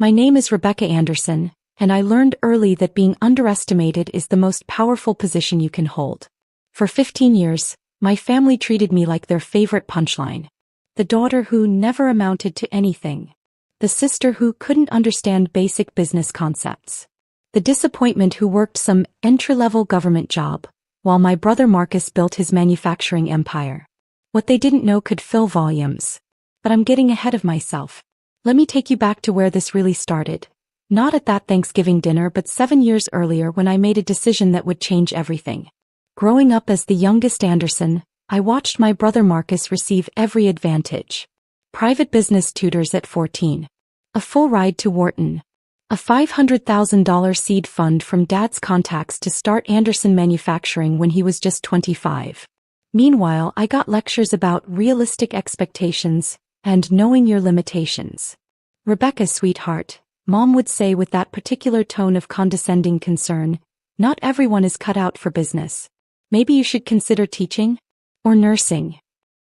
My name is Rebecca Anderson, and I learned early that being underestimated is the most powerful position you can hold. For 15 years, my family treated me like their favorite punchline. The daughter who never amounted to anything. The sister who couldn't understand basic business concepts. The disappointment who worked some entry-level government job, while my brother Marcus built his manufacturing empire. What they didn't know could fill volumes. But I'm getting ahead of myself. Let me take you back to where this really started. Not at that Thanksgiving dinner, but 7 years earlier when I made a decision that would change everything. Growing up as the youngest Anderson, I watched my brother Marcus receive every advantage. Private business tutors at 14. A full ride to Wharton. A $500,000 seed fund from Dad's contacts to start Anderson Manufacturing when he was just 25. Meanwhile, I got lectures about realistic expectations and knowing your limitations. Rebecca, sweetheart, Mom would say with that particular tone of condescending concern, not everyone is cut out for business. Maybe you should consider teaching? Or nursing.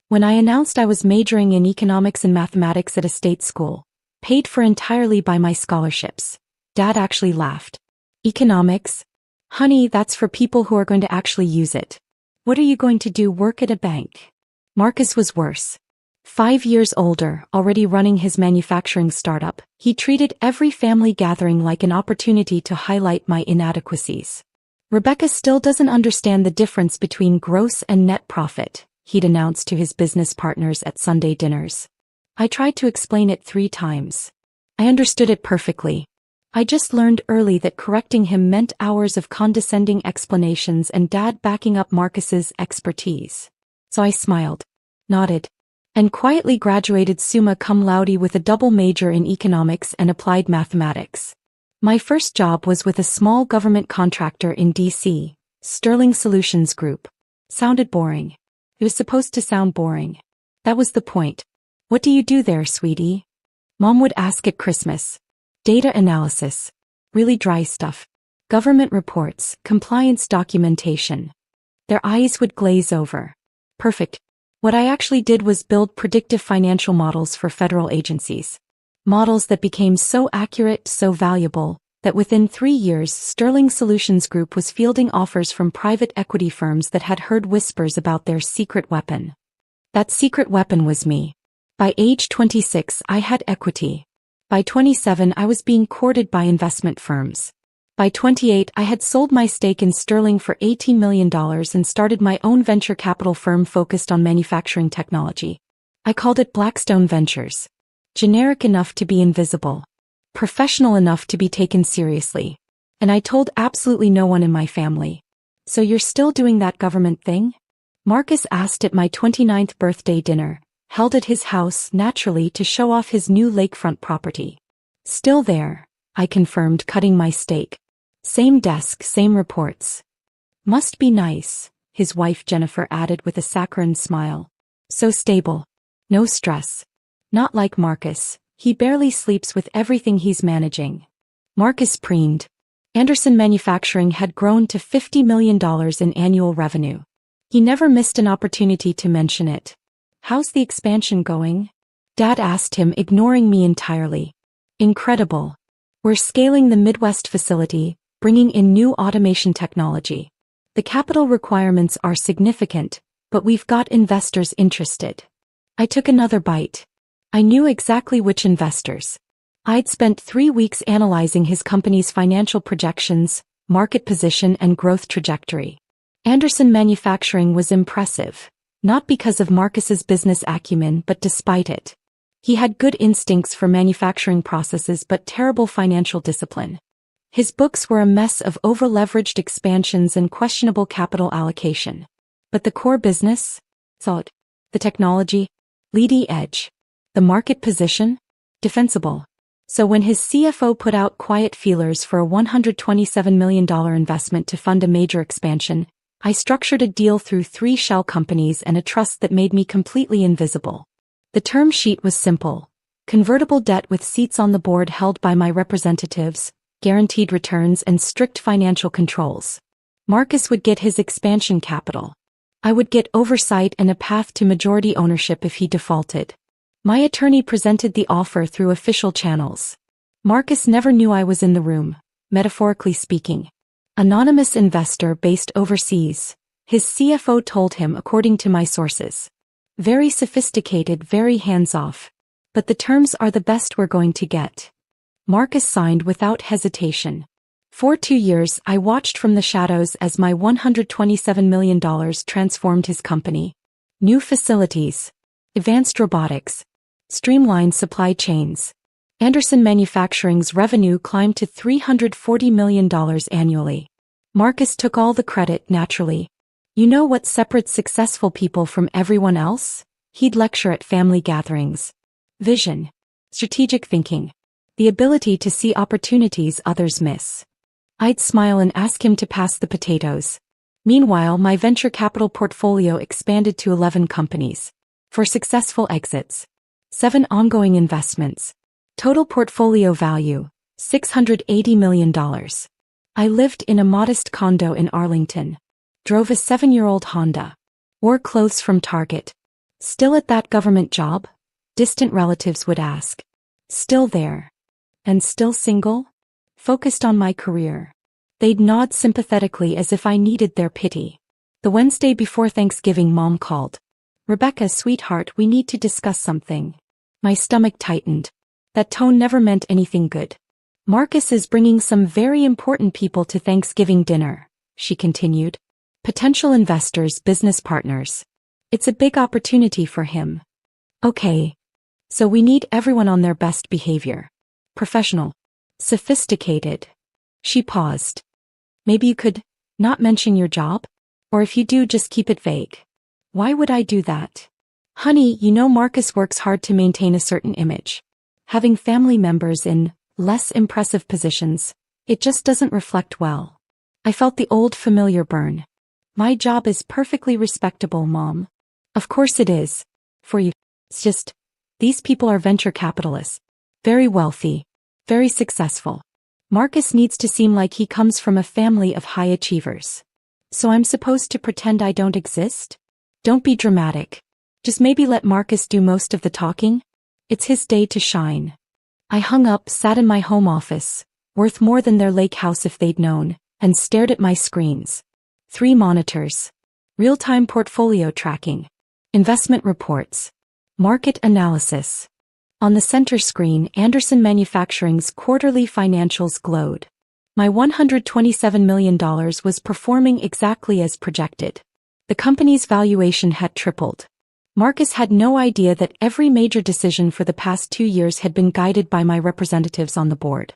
When I announced I was majoring in economics and mathematics at a state school, paid for entirely by my scholarships, Dad actually laughed. Economics? Honey, that's for people who are going to actually use it. What are you going to do, work at a bank? Marcus was worse. 5 years older, already running his manufacturing startup, he treated every family gathering like an opportunity to highlight my inadequacies. Rebecca still doesn't understand the difference between gross and net profit, he'd announced to his business partners at Sunday dinners. I tried to explain it 3 times. I understood it perfectly. I just learned early that correcting him meant hours of condescending explanations and Dad backing up Marcus's expertise. So I smiled, nodded, and quietly graduated summa cum laude with a double major in economics and applied mathematics. My first job was with a small government contractor in D.C., Sterling Solutions Group. Sounded boring. It was supposed to sound boring. That was the point. What do you do there, sweetie? Mom would ask at Christmas. Data analysis. Really dry stuff. Government reports, compliance documentation. Their eyes would glaze over. Perfect. What I actually did was build predictive financial models for federal agencies. Models that became so accurate, so valuable, that within 3 years Sterling Solutions Group was fielding offers from private equity firms that had heard whispers about their secret weapon. That secret weapon was me. By age 26 I had equity. By 27 I was being courted by investment firms. By 28 I had sold my stake in Sterling for $18 million and started my own venture capital firm focused on manufacturing technology. I called it Blackstone Ventures. Generic enough to be invisible. Professional enough to be taken seriously. And I told absolutely no one in my family. So you're still doing that government thing? Marcus asked at my 29th birthday dinner, held at his house naturally to show off his new lakefront property. Still there, I confirmed, cutting my steak. Same desk, same reports. Must be nice, his wife Jennifer added with a saccharine smile. So stable. No stress. Not like Marcus, he barely sleeps with everything he's managing. Marcus preened. Anderson Manufacturing had grown to $50 million in annual revenue. He never missed an opportunity to mention it. How's the expansion going? Dad asked him, ignoring me entirely. Incredible. We're scaling the Midwest facility, bringing in new automation technology. The capital requirements are significant, but we've got investors interested. I took another bite. I knew exactly which investors. I'd spent 3 weeks analyzing his company's financial projections, market position and growth trajectory. Anderson Manufacturing was impressive, not because of Marcus's business acumen but despite it. He had good instincts for manufacturing processes but terrible financial discipline. His books were a mess of over-leveraged expansions and questionable capital allocation. But the core business? Solid. The technology? Leading edge. The market position? Defensible. So when his CFO put out quiet feelers for a $127 million investment to fund a major expansion, I structured a deal through 3 shell companies and a trust that made me completely invisible. The term sheet was simple. Convertible debt with seats on the board held by my representatives, guaranteed returns and strict financial controls. Marcus would get his expansion capital. I would get oversight and a path to majority ownership if he defaulted. My attorney presented the offer through official channels. Marcus never knew I was in the room, metaphorically speaking. Anonymous investor based overseas, his CFO told him according to my sources. Very sophisticated, very hands-off. But the terms are the best we're going to get. Marcus signed without hesitation. For 2 years I watched from the shadows as my $127 million transformed his company. New facilities. Advanced robotics. Streamlined supply chains. Anderson Manufacturing's revenue climbed to $340 million annually. Marcus took all the credit, naturally. You know what separates successful people from everyone else? He'd lecture at family gatherings. Vision. Strategic thinking. The ability to see opportunities others miss. I'd smile and ask him to pass the potatoes. Meanwhile, my venture capital portfolio expanded to 11 companies. 4 successful exits. 7 ongoing investments. Total portfolio value, $680 million. I lived in a modest condo in Arlington. Drove a 7-year-old Honda. Wore clothes from Target. Still at that government job? Distant relatives would ask. Still there. And still single? Focused on my career. They'd nod sympathetically as if I needed their pity. The Wednesday before Thanksgiving, Mom called. Rebecca, sweetheart, we need to discuss something. My stomach tightened. That tone never meant anything good. Marcus is bringing some very important people to Thanksgiving dinner, she continued. Potential investors, business partners. It's a big opportunity for him. Okay. So we need everyone on their best behavior. Professional. Sophisticated. She paused. Maybe you could not mention your job? Or if you do, just keep it vague. Why would I do that? Honey, you know Marcus works hard to maintain a certain image. Having family members in less impressive positions, it just doesn't reflect well. I felt the old familiar burn. My job is perfectly respectable, Mom. Of course it is. For you. It's just, these people are venture capitalists. Very wealthy. Very successful. Marcus needs to seem like he comes from a family of high achievers. So I'm supposed to pretend I don't exist? Don't be dramatic. Just maybe let Marcus do most of the talking. It's his day to shine. I hung up, sat in my home office, worth more than their lake house if they'd known, and stared at my screens. 3 monitors. Real-time portfolio tracking. Investment reports. Market analysis. On the center screen, Anderson Manufacturing's quarterly financials glowed. My $127 million was performing exactly as projected. The company's valuation had tripled. Marcus had no idea that every major decision for the past 2 years had been guided by my representatives on the board.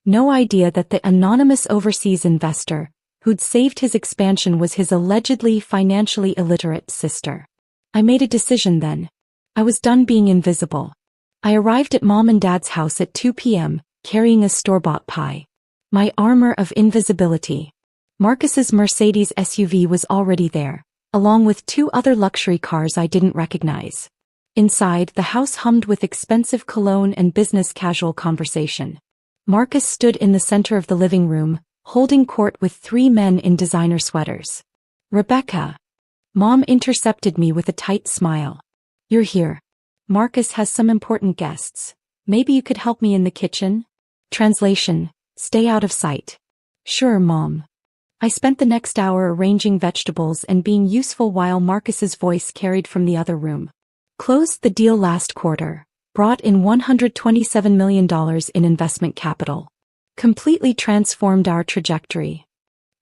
No idea that the anonymous overseas investor, who'd saved his expansion, was his allegedly financially illiterate sister. I made a decision then. I was done being invisible. I arrived at Mom and Dad's house at 2 p.m., carrying a store-bought pie. My armor of invisibility. Marcus's Mercedes SUV was already there, along with 2 other luxury cars I didn't recognize. Inside, the house hummed with expensive cologne and business casual conversation. Marcus stood in the center of the living room, holding court with 3 men in designer sweaters. Rebecca. Mom intercepted me with a tight smile. You're here. Marcus has some important guests. Maybe you could help me in the kitchen? Translation. Stay out of sight. Sure, Mom. I spent the next hour arranging vegetables and being useful while Marcus's voice carried from the other room. Closed the deal last quarter. Brought in $127 million in investment capital. Completely transformed our trajectory.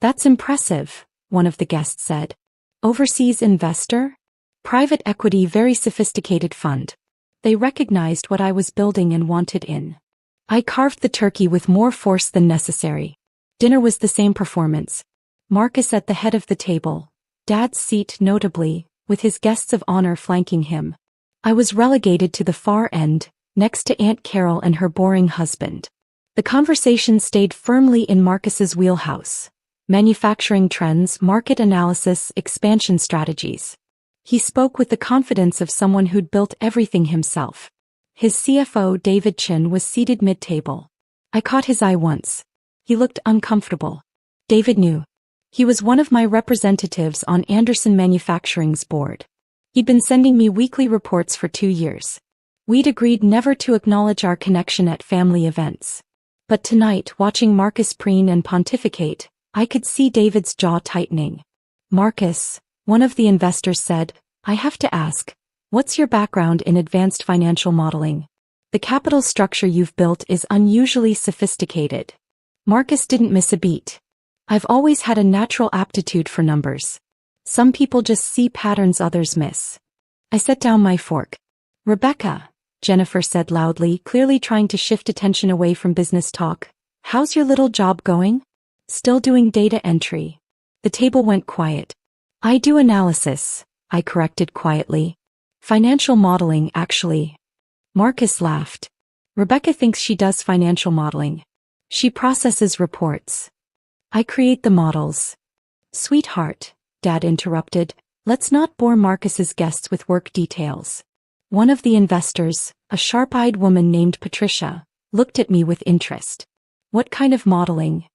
That's impressive, one of the guests said. Overseas investor? Private equity, very sophisticated fund. They recognized what I was building and wanted in. I carved the turkey with more force than necessary. Dinner was the same performance. Marcus at the head of the table. Dad's seat notably, with his guests of honor flanking him. I was relegated to the far end, next to Aunt Carol and her boring husband. The conversation stayed firmly in Marcus's wheelhouse. Manufacturing trends, market analysis, expansion strategies. He spoke with the confidence of someone who'd built everything himself. His CFO, David Chin, was seated mid-table. I caught his eye once. He looked uncomfortable. David knew. He was one of my representatives on Anderson Manufacturing's board. He'd been sending me weekly reports for 2 years. We'd agreed never to acknowledge our connection at family events. But tonight, watching Marcus preen and pontificate, I could see David's jaw tightening. Marcus, one of the investors said, I have to ask, what's your background in advanced financial modeling? The capital structure you've built is unusually sophisticated. Marcus didn't miss a beat. I've always had a natural aptitude for numbers. Some people just see patterns others miss. I set down my fork. Rebecca, Jennifer said loudly, clearly trying to shift attention away from business talk. How's your little job going? Still doing data entry. The table went quiet. I do analysis, I corrected quietly. Financial modeling, actually. Marcus laughed. Rebecca thinks she does financial modeling. She processes reports. I create the models. Sweetheart, Dad interrupted, let's not bore Marcus's guests with work details. One of the investors, a sharp-eyed woman named Patricia, looked at me with interest. What kind of modeling?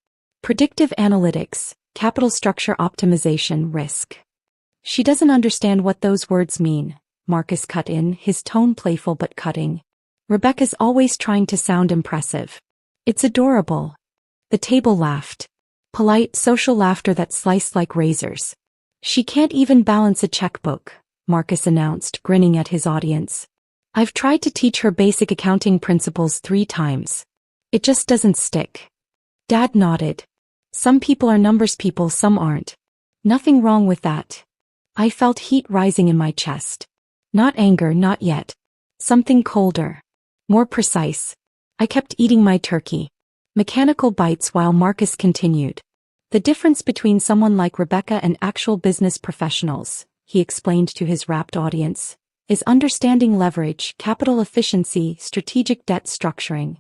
Predictive analytics, capital structure optimization, risk. She doesn't understand what those words mean, Marcus cut in, his tone playful but cutting. Rebecca's always trying to sound impressive. It's adorable. The table laughed. Polite, social laughter that sliced like razors. She can't even balance a checkbook, Marcus announced, grinning at his audience. I've tried to teach her basic accounting principles 3 times. It just doesn't stick. Dad nodded. Some people are numbers people, some aren't. Nothing wrong with that. I felt heat rising in my chest. Not anger, not yet. Something colder. More precise. I kept eating my turkey. Mechanical bites while Marcus continued. The difference between someone like Rebecca and actual business professionals, he explained to his rapt audience, is understanding leverage, capital efficiency, strategic debt structuring.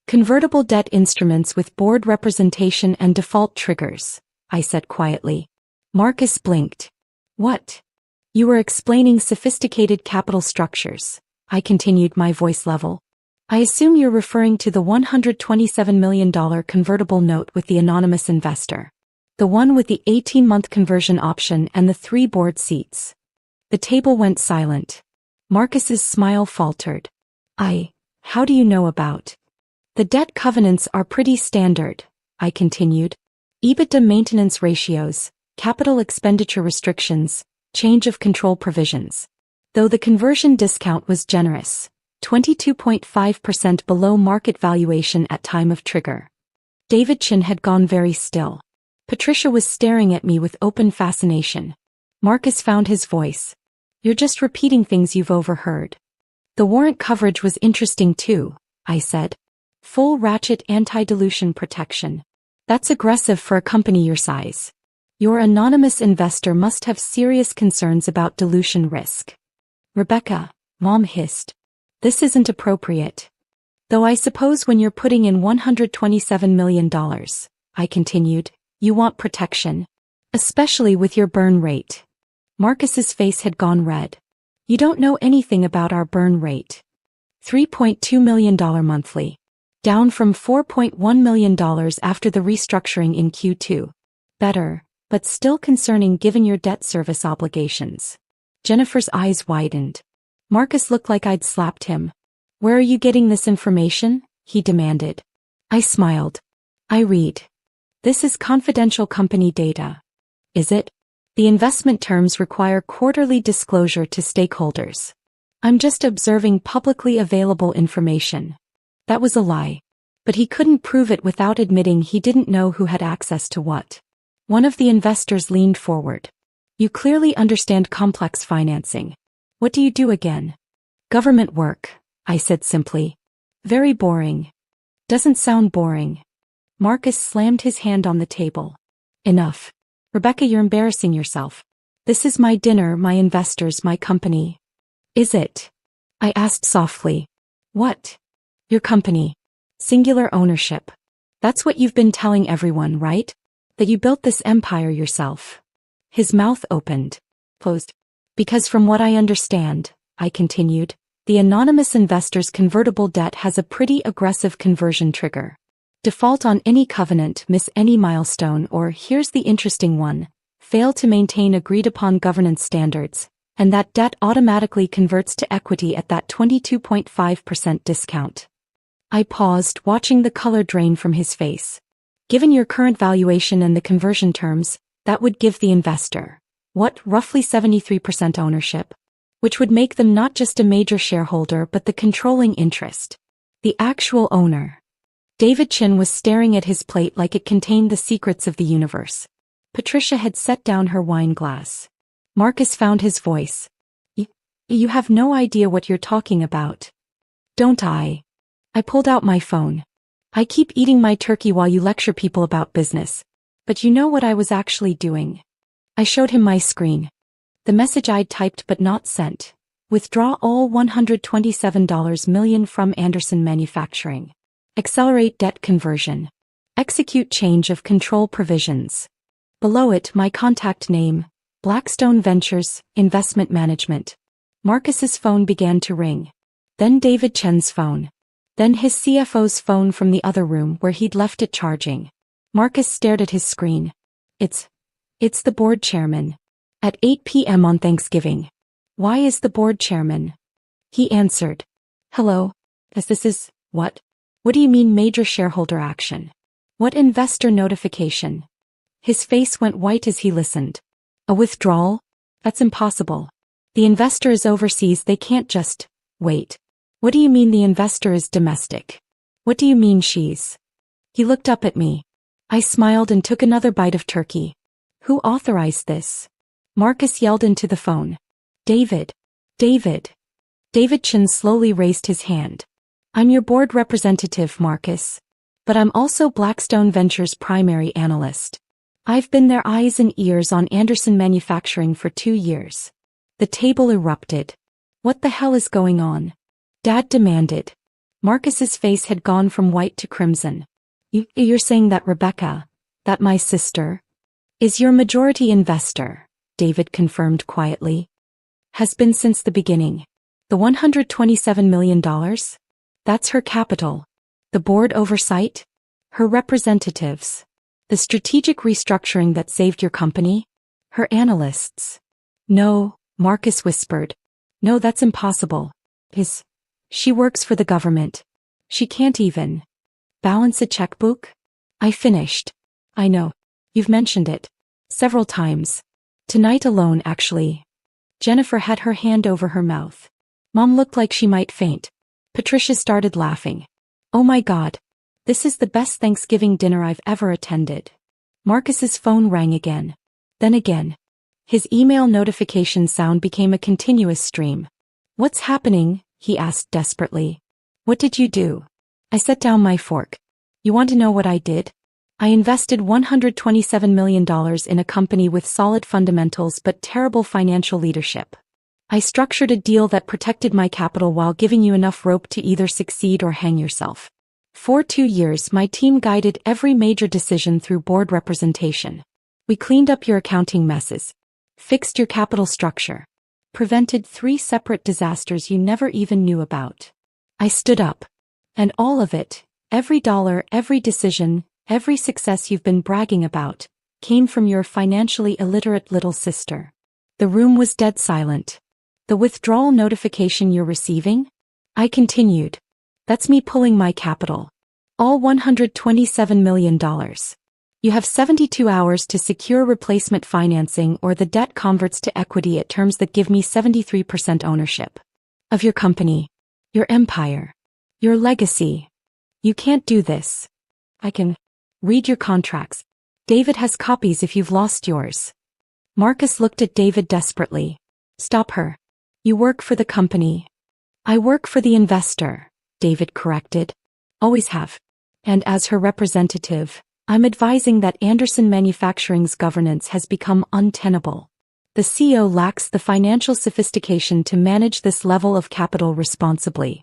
Convertible debt instruments with board representation and default triggers, I said quietly. Marcus blinked. What? You were explaining sophisticated capital structures, I continued, my voice level. I assume you're referring to the $127 million convertible note with the anonymous investor. The one with the 18-month conversion option and the 3 board seats. The table went silent. Marcus's smile faltered. How do you know about? The debt covenants are pretty standard, I continued. EBITDA maintenance ratios, capital expenditure restrictions, change of control provisions. Though the conversion discount was generous, 22.5% below market valuation at time of trigger. David Chin had gone very still. Patricia was staring at me with open fascination. Marcus found his voice. You're just repeating things you've overheard. The warrant coverage was interesting too, I said. Full ratchet anti-dilution protection. That's aggressive for a company your size. Your anonymous investor must have serious concerns about dilution risk. Rebecca, Mom hissed. This isn't appropriate. Though I suppose when you're putting in $127 million, I continued, you want protection. Especially with your burn rate. Marcus's face had gone red. You don't know anything about our burn rate. $3.2 million monthly. Down from $4.1 million after the restructuring in Q2. Better, but still concerning given your debt service obligations. Jennifer's eyes widened. Marcus looked like I'd slapped him. Where are you getting this information? He demanded. I smiled. I read. This is confidential company data. Is it? The investment terms require quarterly disclosure to stakeholders. I'm just observing publicly available information. That was a lie. But he couldn't prove it without admitting he didn't know who had access to what. One of the investors leaned forward. You clearly understand complex financing. What do you do again? Government work, I said simply. Very boring. Doesn't sound boring. Marcus slammed his hand on the table. Enough. Rebecca, you're embarrassing yourself. This is my dinner, my investors, my company. Is it? I asked softly. What? Your company. Singular ownership. That's what you've been telling everyone, right? That you built this empire yourself. His mouth opened. Closed. Because from what I understand, I continued, the anonymous investor's convertible debt has a pretty aggressive conversion trigger. Default on any covenant, miss any milestone, or here's the interesting one, fail to maintain agreed-upon governance standards, and that debt automatically converts to equity at that 22.5% discount. I paused, watching the color drain from his face. Given your current valuation and the conversion terms, that would give the investor, what, roughly 73% ownership? Which would make them not just a major shareholder but the controlling interest. The actual owner. David Chin was staring at his plate like it contained the secrets of the universe. Patricia had set down her wine glass. Marcus found his voice. You have no idea what you're talking about. Don't I? I pulled out my phone. I keep eating my turkey while you lecture people about business. But you know what I was actually doing? I showed him my screen. The message I'd typed but not sent. Withdraw all $127 million from Anderson Manufacturing. Accelerate debt conversion. Execute change of control provisions. Below it, my contact name, Blackstone Ventures, Investment Management. Marcus's phone began to ring. Then David Chen's phone. Then his CFO's phone from the other room where he'd left it charging. Marcus stared at his screen. It's the board chairman. At 8 p.m. on Thanksgiving. Why is the board chairman? He answered. Hello. This is, what? What do you mean major shareholder action? What investor notification? His face went white as he listened. A withdrawal? That's impossible. The investor is overseas, they can't just, wait. What do you mean the investor is domestic? What do you mean she's? He looked up at me. I smiled and took another bite of turkey. Who authorized this? Marcus yelled into the phone. David. David. David Chin slowly raised his hand. I'm your board representative, Marcus. But I'm also Blackstone Ventures' primary analyst. I've been their eyes and ears on Anderson Manufacturing for 2 years. The table erupted. What the hell is going on? Dad demanded. Marcus's face had gone from white to crimson. You're saying that Rebecca, that my sister, is your majority investor, David confirmed quietly. Has been since the beginning. The $127 million? That's her capital. The board oversight? Her representatives. The strategic restructuring that saved your company? Her analysts. No, Marcus whispered. No, that's impossible. She works for the government. She can't even balance a checkbook? I finished. I know. You've mentioned it. Several times. Tonight alone, actually. Jennifer had her hand over her mouth. Mom looked like she might faint. Patricia started laughing. Oh my God. This is the best Thanksgiving dinner I've ever attended. Marcus's phone rang again. Then again. His email notification sound became a continuous stream. What's happening? He asked desperately. What did you do? I set down my fork. You want to know what I did? I invested $127 million in a company with solid fundamentals but terrible financial leadership. I structured a deal that protected my capital while giving you enough rope to either succeed or hang yourself. For 2 years, my team guided every major decision through board representation. We cleaned up your accounting messes, fixed your capital structure, prevented 3 separate disasters you never even knew about. I stood up. And all of it, every dollar, every decision, every success you've been bragging about, came from your financially illiterate little sister. The room was dead silent. The withdrawal notification you're receiving? I continued. That's me pulling my capital. All $127 million. You have 72 hours to secure replacement financing or the debt converts to equity at terms that give me 73% ownership of your company, your empire, your legacy. You can't do this. I can read your contracts. David has copies if you've lost yours. Marcus looked at David desperately. Stop her. You work for the company. I work for the investor, David corrected. Always have. And as her representative, I'm advising that Anderson Manufacturing's governance has become untenable. The CEO lacks the financial sophistication to manage this level of capital responsibly.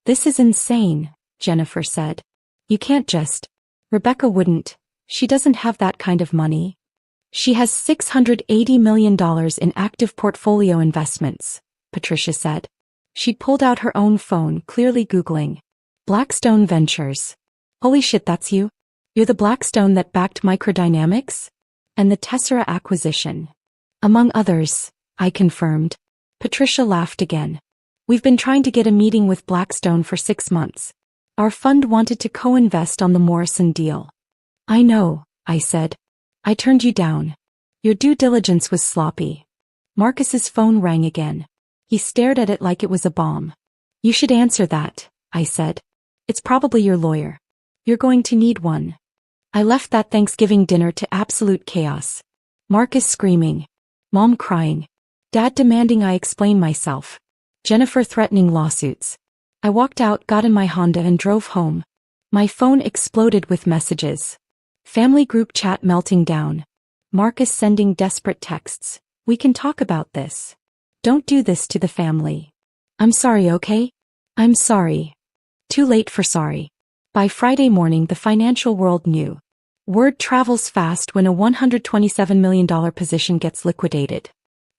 This is insane, Jennifer said. You can't just. Rebecca wouldn't. She doesn't have that kind of money. She has $680 million in active portfolio investments, Patricia said. She pulled out her own phone, clearly Googling. Blackstone Ventures. Holy shit, that's you? You're the Blackstone that backed Microdynamics? And the Tessera acquisition. Among others, I confirmed. Patricia laughed again. We've been trying to get a meeting with Blackstone for 6 months. Our fund wanted to co-invest on the Morrison deal. I know, I said. I turned you down. Your due diligence was sloppy. Marcus's phone rang again. He stared at it like it was a bomb. You should answer that, I said. It's probably your lawyer. You're going to need one. I left that Thanksgiving dinner to absolute chaos. Marcus screaming. Mom crying. Dad demanding I explain myself. Jennifer threatening lawsuits. I walked out, got in my Honda and drove home. My phone exploded with messages. Family group chat melting down. Marcus sending desperate texts. We can talk about this. Don't do this to the family. I'm sorry, okay? I'm sorry. Too late for sorry. By Friday morning the financial world knew. Word travels fast when a $127 million position gets liquidated.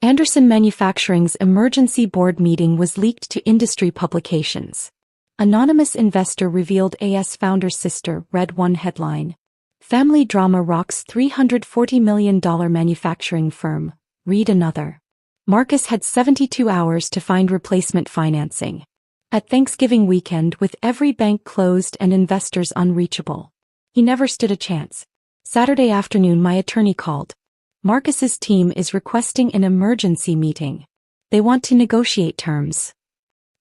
Anderson Manufacturing's emergency board meeting was leaked to industry publications. Anonymous investor revealed AS founder's sister, read one headline. Family drama rocks $340 million manufacturing firm, read another. Marcus had 72 hours to find replacement financing. At Thanksgiving weekend with every bank closed and investors unreachable. He never stood a chance. Saturday afternoon my attorney called. Marcus's team is requesting an emergency meeting. They want to negotiate terms.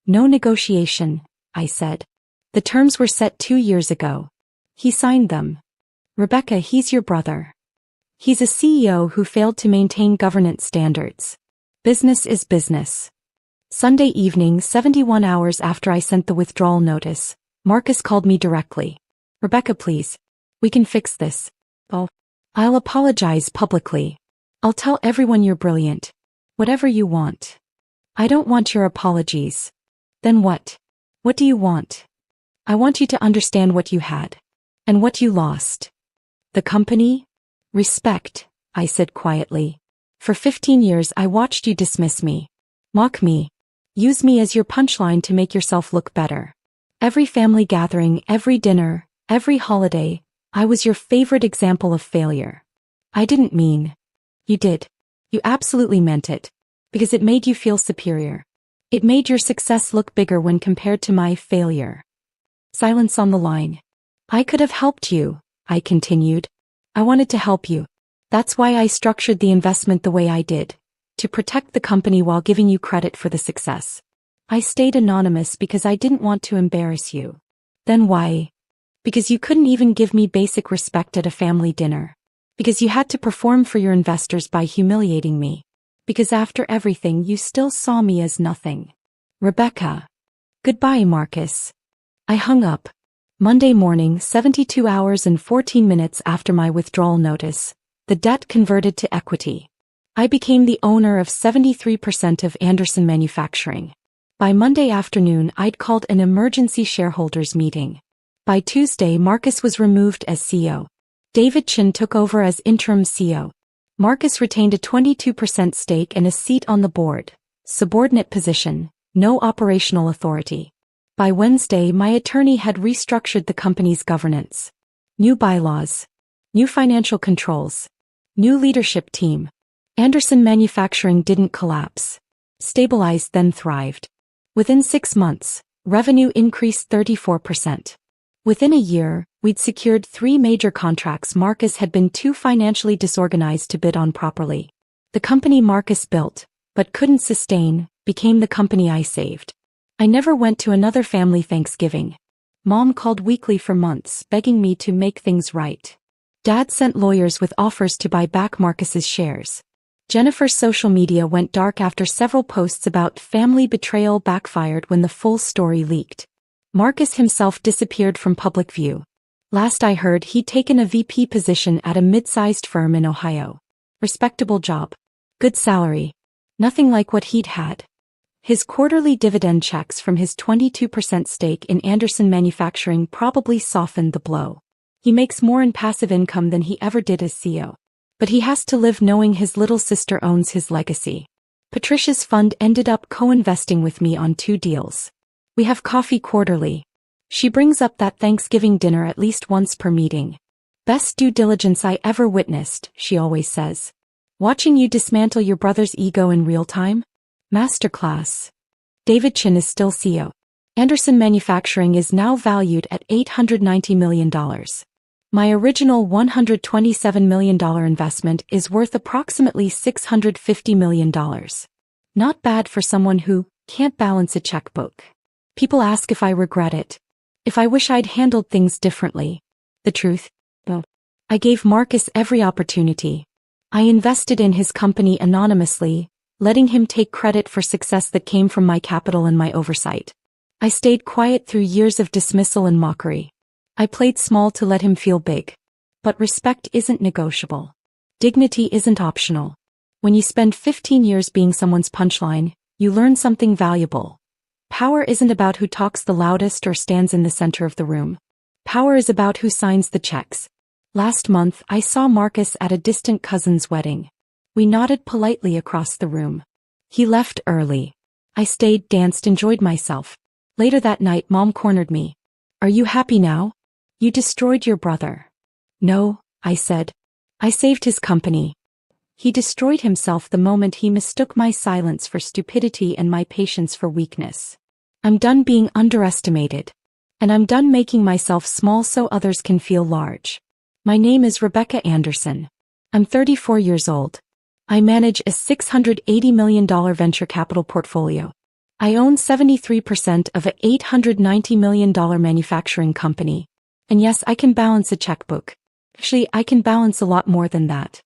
No negotiation, I said. The terms were set 2 years ago. He signed them. Rebecca, he's your brother. He's a CEO who failed to maintain governance standards. Business is business. Sunday evening, 71 hours after I sent the withdrawal notice, Marcus called me directly. Rebecca, please. We can fix this. I'll apologize publicly. I'll tell everyone you're brilliant. Whatever you want. I don't want your apologies. Then what? What do you want? I want you to understand what you had. And what you lost. The company? Respect, I said quietly. For 15 years I watched you dismiss me. Mock me. Use me as your punchline to make yourself look better. Every family gathering, every dinner, every holiday, I was your favorite example of failure. I didn't mean. You did. You absolutely meant it. Because it made you feel superior. It made your success look bigger when compared to my failure. Silence on the line. I could have helped you, I continued. I wanted to help you. That's why I structured the investment the way I did. To protect the company while giving you credit for the success. I stayed anonymous because I didn't want to embarrass you. Then why? Because you couldn't even give me basic respect at a family dinner. Because you had to perform for your investors by humiliating me. Because after everything you still saw me as nothing. Rebecca. Goodbye, Marcus. I hung up. Monday morning, 72 hours and 14 minutes after my withdrawal notice, the debt converted to equity. I became the owner of 73% of Anderson Manufacturing. By Monday afternoon I'd called an emergency shareholders meeting. By Tuesday Marcus was removed as CEO. David Chin took over as interim CEO. Marcus retained a 22% stake and a seat on the board. Subordinate position, no operational authority. By Wednesday my attorney had restructured the company's governance. New bylaws. New financial controls. New leadership team. Anderson Manufacturing didn't collapse. Stabilized, then thrived. Within 6 months, revenue increased 34%. Within a year, we'd secured 3 major contracts Marcus had been too financially disorganized to bid on properly. The company Marcus built, but couldn't sustain, became the company I saved. I never went to another family Thanksgiving. Mom called weekly for months, begging me to make things right. Dad sent lawyers with offers to buy back Marcus's shares. Jennifer's social media went dark after several posts about family betrayal backfired when the full story leaked. Marcus himself disappeared from public view. Last I heard he'd taken a VP position at a mid-sized firm in Ohio. Respectable job. Good salary. Nothing like what he'd had. His quarterly dividend checks from his 22% stake in Anderson Manufacturing probably softened the blow. He makes more in passive income than he ever did as CEO. But he has to live knowing his little sister owns his legacy. Patricia's fund ended up co-investing with me on 2 deals. We have coffee quarterly. She brings up that Thanksgiving dinner at least once per meeting. Best due diligence I ever witnessed, she always says. Watching you dismantle your brother's ego in real time? Masterclass. David Chin is still CEO. Anderson Manufacturing is now valued at $890 million. My original $127 million investment is worth approximately $650 million. Not bad for someone who can't balance a checkbook. People ask if I regret it, if I wish I'd handled things differently. The truth? No. I gave Marcus every opportunity. I invested in his company anonymously, letting him take credit for success that came from my capital and my oversight. I stayed quiet through years of dismissal and mockery. I played small to let him feel big. But respect isn't negotiable. Dignity isn't optional. When you spend 15 years being someone's punchline, you learn something valuable. Power isn't about who talks the loudest or stands in the center of the room. Power is about who signs the checks. Last month, I saw Marcus at a distant cousin's wedding. We nodded politely across the room. He left early. I stayed, danced, enjoyed myself. Later that night, Mom cornered me. Are you happy now? You destroyed your brother. No, I said. I saved his company. He destroyed himself the moment he mistook my silence for stupidity and my patience for weakness. I'm done being underestimated. And I'm done making myself small so others can feel large. My name is Rebecca Anderson. I'm 34 years old. I manage a $680 million venture capital portfolio. I own 73% of a $890 million manufacturing company. And yes, I can balance a checkbook. Actually, I can balance a lot more than that.